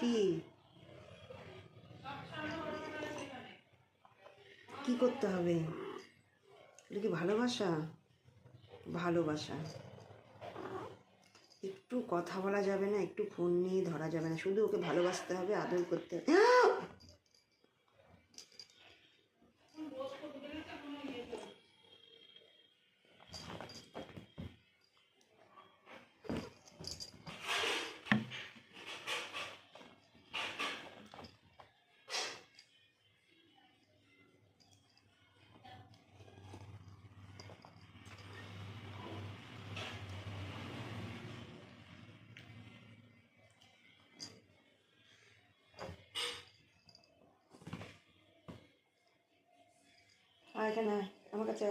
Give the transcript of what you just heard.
কি কি করতে হবে? এটা কি ভালোবাসা? ভালোবাসা একটু কথা বলা যাবে না, একটু ফোন নিয়ে ধরা যাবে না, শুধু ওকে ভালোবাসতে হবে, আদর করতে হবে। আর এখানে আমার কাছে